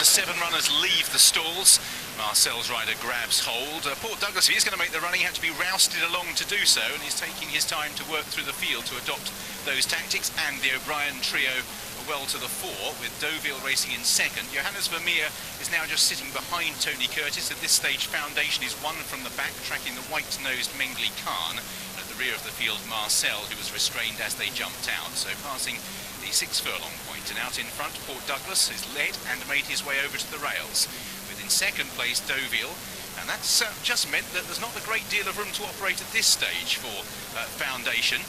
7 runners leave the stalls. Marcel's rider grabs hold. Port Douglas, if he's going to make the running, had to be rousted along to do so, and he's taking his time to work through the field to adopt those tactics. And the O'Brien trio well to the fore, with Deauville racing in second. Johannes Vermeer is now just sitting behind Tony Curtis. At this stage, Foundation is one from the back, tracking the white-nosed Mengli Khan. At the rear of the field, Marcel, who was restrained as they jumped out. So passing the 6 furlong point, and out in front, Port Douglas has led and made his way over to the rails. Within second place, Deauville, and that's just meant that there's not a great deal of room to operate at this stage for Foundation.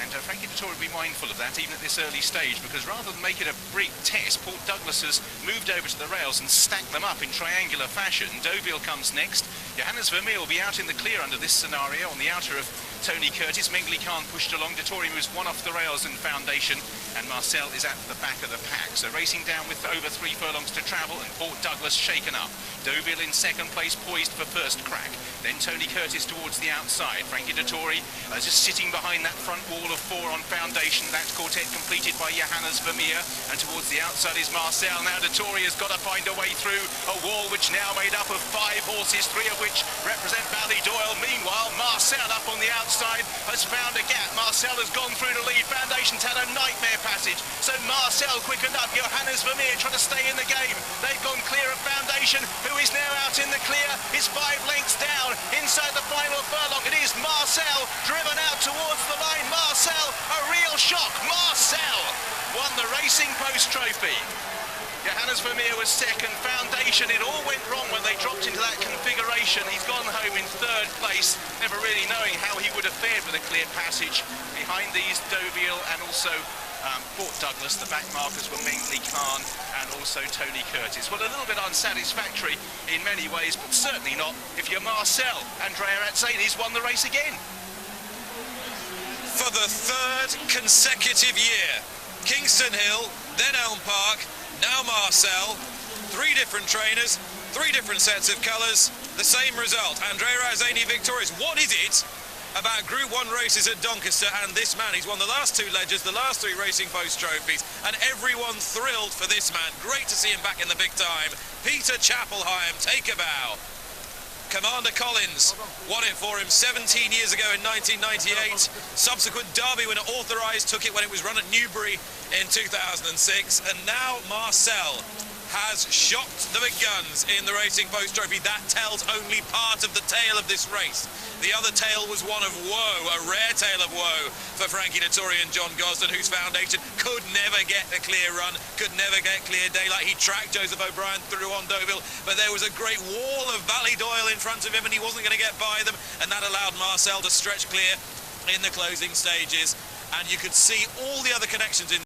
And Frankie Dettori will be mindful of that even at this early stage, because rather than make it a big test, Port Douglas has moved over to the rails and stacked them up in triangular fashion. Deauville comes next. Johannes Vermeer will be out in the clear under this scenario on the outer of Tony Curtis. Mengli Khan pushed along. Dettori moves one off the rails in Foundation, and Marcel is at the back of the pack. So racing down with over 3 furlongs to travel, and Port Douglas shaken up. Deauville in second place, poised for first crack. Then Tony Curtis towards the outside. Frankie Dettori just sitting behind that front wall of 4 on Foundation. That quartet completed by Johannes Vermeer, and towards the outside is Marcel. Now Dettori has got to find a way through a wall which now made up of 5 horses, 3 of which represent Ballydoyle. Meanwhile, Marcel up on the outside has found a gap. Marcel has gone through the lead. Foundation's had a nightmare passage, so Marcel quickened up. Johannes Vermeer trying to stay in the game. They've gone clear of Foundation, who is now out in the clear. Is 5 lengths down inside the final furlong. It is Marcel driven out towards the line. Marcel, a real shock. Marcel won the Racing Post Trophy. Johannes Vermeer was second. Foundation, it all went wrong when they dropped into that configuration. He's gone home in 3rd place, never really knowing how he would have fared with a clear passage. Behind these, Deauville and also Port Douglas. The back markers were Mengli Khan and also Tony Curtis. Well, a little bit unsatisfactory in many ways, but certainly not if you're Marcel. Andrea Atzani's won the race again. For the 3rd consecutive year, Kingston Hill, then Elm Park, now Marcel, 3 different trainers, 3 different sets of colours, the same result. Andrea Atzani victorious. What is it about Group 1 races at Doncaster and this man? He's won the last 2 ledgers, the last 3 Racing Post trophies, and everyone thrilled for this man. Great to see him back in the big time. Peter Chapelheim, take a bow. Commander Collins won it for him 17 years ago in 1998. Subsequent Derby winner Authorised took it when it was run at Newbury in 2006. And now Marcel has shocked the big guns in the Racing Post Trophy. That tells only part of the tale of this race. The other tale was one of woe, a rare tale of woe for Frankie Dettori and John Gosden, whose Foundation could never get a clear run, could never get clear daylight. He tracked Joseph O'Brien through on Deauville, but there was a great wall of Ballydoyle in front of him, and he wasn't going to get by them, and that allowed Marcel to stretch clear in the closing stages. And you could see all the other connections in